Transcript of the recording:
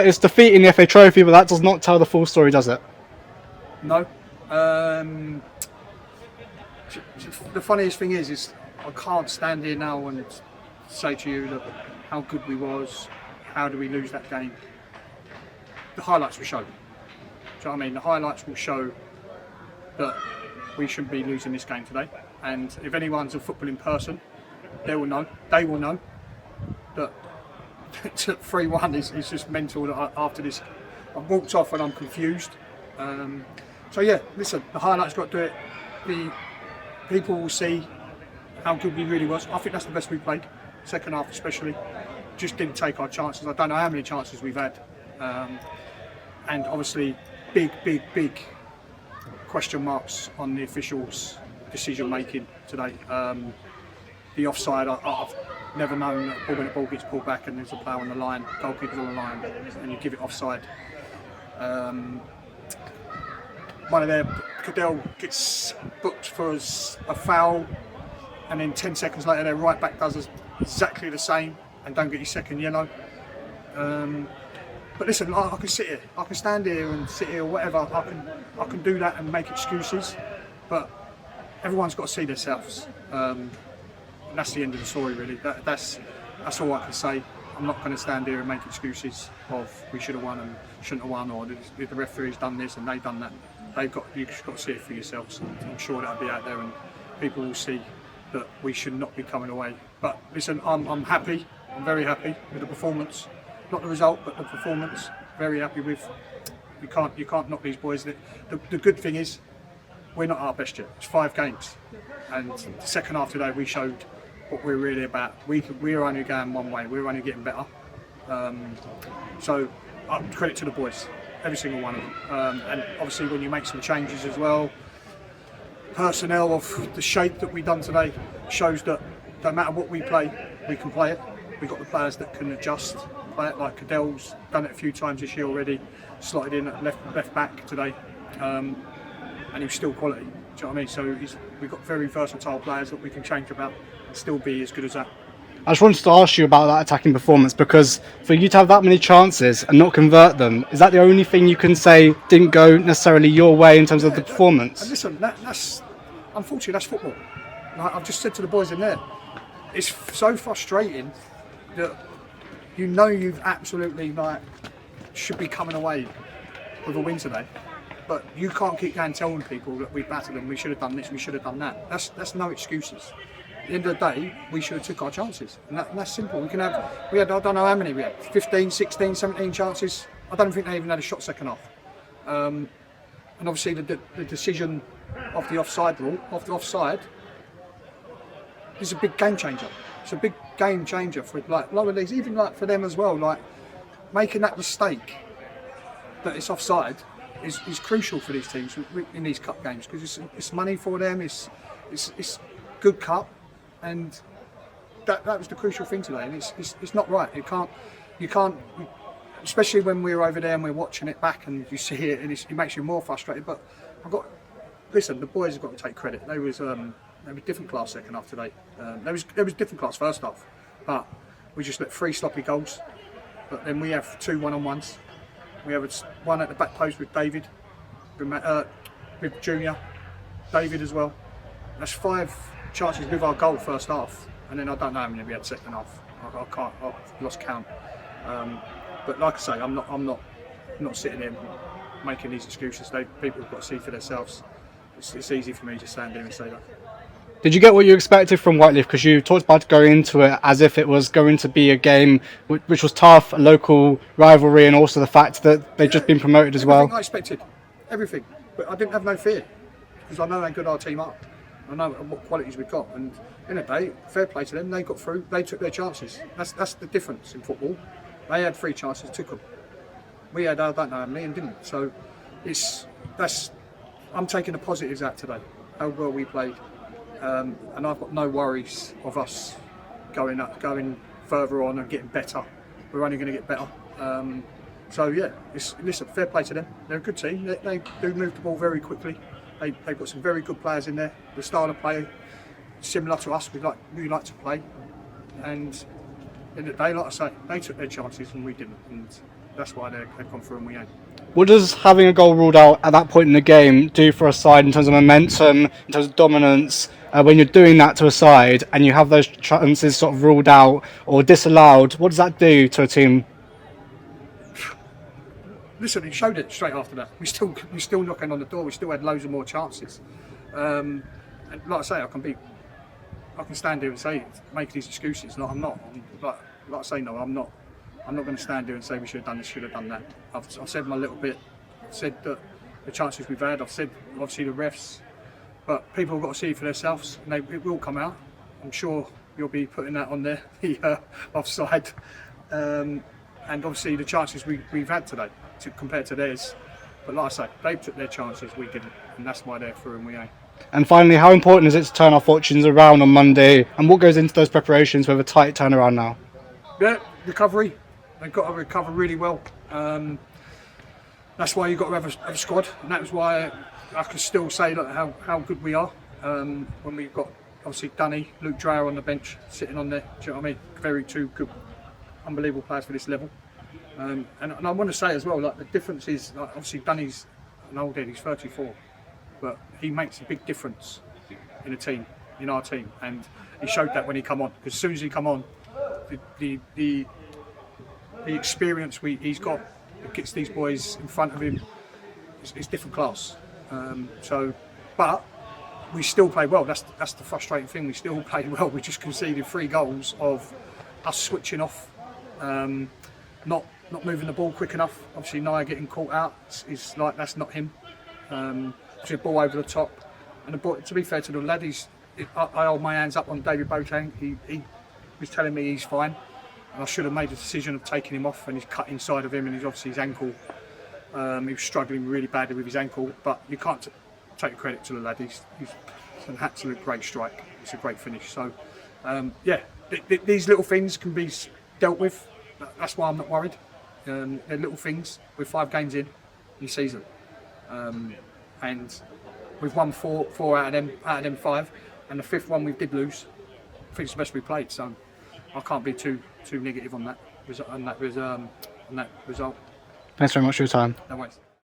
It's defeating the FA Trophy, but that does not tell the full story, does it? No. The funniest thing is I can't stand here now and say to you that how good we was, how do we lose that game. The highlights will show. Do you know what I mean? The highlights will show that we shouldn't be losing this game today. And if anyone's a footballing person, they will know that 3-1 is just mental. That after this, I've walked off and I'm confused. So yeah, listen, the highlights got to do it. The people will see how good we really was. I think that's the best we played. Second half especially, just didn't take our chances. I don't know how many chances we've had, and obviously big question marks on the officials' decision making today. The offside, I've never known that when a ball gets pulled back and there's a player on the line, goalkeeper's on the line, and you give it offside. One of their, Kedwell gets booked for a foul, and then 10 seconds later their right back does exactly the same and don't get your second yellow. But listen, I can sit here, I can stand here and sit here, whatever. I can do that and make excuses, but everyone's got to see themselves. And that's the end of the story, really. That's all I can say. I'm not going to stand here and make excuses of we should have won and shouldn't have won, or the referee's done this and they've done that. You've just got to see it for yourselves. I'm sure that'll be out there and people will see that we should not be coming away. But listen, I'm happy. I'm very happy with the performance. Not the result, but the performance. Very happy with. You can't knock these boys. The good thing is, we're not our best yet. It's 5 games, and the second half today we showed what we're really about. We're only going one way. We're only getting better. So, credit to the boys, every single one of them. And obviously, when you make some changes as well, personnel of the shape that we've done today shows that no matter what we play, we can play it. We've got the players that can adjust, play it. Like Kedwell's done it a few times this year already, slotted in at left back today, and he was still quality. Do you know what I mean? So we've got very versatile players that we can change about and still be as good as that. I just wanted to ask you about that attacking performance, because for you to have that many chances and not convert them, is that the only thing you can say didn't go necessarily your way in terms of the performance? And listen, that's unfortunately that's football. Like I've just said to the boys in there, it's so frustrating that you know you've absolutely should be coming away with a win today, but you can't keep going telling people that we battered them, we should have done this, we should have done that. That's no excuses. At the end of the day, we should have took our chances, and that's simple. We had I don't know how many we had, 15, 16, 17 chances. I don't think they even had a shot second half. And obviously the decision of the offside rule, is a big game changer. It's a big game changer for lower leagues, even for them as well. Making that mistake that it's offside is crucial for these teams in these cup games, because it's money for them. It's good cup, and that was the crucial thing today. And it's not right. You can't, especially when we're over there and we're watching it back and you see it, and it makes you more frustrated. But listen, the boys have got to take credit. They was different class second half today. There was different class first half, but we just let 3 sloppy goals. But then we have 2 one-on-ones. We have one at the back post with David, with Junior, David as well. That's 5 chances with our goal first half, and then I don't know how many we had second half. I've lost count. But like I say, I'm not sitting here making these excuses. People have got to see for themselves. It's easy for me to stand here and say that. Did you get what you expected from Whyteleafe? Because you talked about going into it as if it was going to be a game which was tough, a local rivalry, and also the fact that they've just been promoted as well. Everything I expected, everything. But I didn't have no fear, because I know how good our team are. I know what qualities we've got, and in a day, fair play to them. They got through. They took their chances. That's the difference in football. They had 3 chances, took them. We had, I don't know how many, and didn't. So I'm taking the positives out today. How well we played. And I've got no worries of us going further on and getting better. We're only going to get better. So yeah, listen, fair play to them. They're a good team. They do move the ball very quickly. They've got some very good players in there. The style of play similar to us. We like to play. And in the day, like I say, they took their chances and we didn't. And that's why they've gone through and we ain't. What does having a goal ruled out at that point in the game do for a side in terms of momentum, in terms of dominance? When you're doing that to a side and you have those chances sort of ruled out or disallowed, what does that do to a team? Listen, he showed it straight after that. We're still knocking on the door. We still had loads of more chances. And like I say, I can stand here and say, make these excuses. No, I'm not. Like I say, no, I'm not. I'm not going to stand here and say we should have done this, should have done that. I've said my little bit. I've said that the chances we've had. I've said obviously the refs, but people have got to see it for themselves, and it will come out. I'm sure you'll be putting that on there, the offside, and obviously the chances we've had today compared to theirs. But like I say, they took their chances, we didn't, and that's why they're through and we ain't. And finally, how important is it to turn our fortunes around on Monday? And what goes into those preparations with a tight turnaround now? Yeah, recovery. They've got to recover really well. That's why you've got to have a squad, and that was why I can still say how good we are when we've got obviously Danny, Luke Dreyer on the bench sitting on there. Do you know what I mean? Very two good, unbelievable players for this level. And I want to say as well, like the difference is like, obviously Danny's an old head, he's 34, but he makes a big difference in a team, in our team, and he showed that when he come on. Because as soon as he come on, the experience he's got that gets these boys in front of him is different class. But we still play well. That's the frustrating thing. We still played well. We just conceded 3 goals of us switching off, not moving the ball quick enough. Obviously, Naya getting caught out is like that's not him. Obviously, a ball over the top, and the ball, to be fair to the lad, I hold my hands up on David Boateng. He was telling me he's fine. And I should have made the decision of taking him off, and he's cut inside of him, and he's obviously his ankle. He was struggling really badly with his ankle, but you can't take credit to the lad. He's an absolute great strike. It's a great finish. So, these little things can be dealt with. That's why I'm not worried. They're little things. We're 5 games in the season, and we've won four out of them 5, and the 5th one we did lose. I think it's the best we played. So. I can't be too negative on that result. Thanks very much for your time. No worries.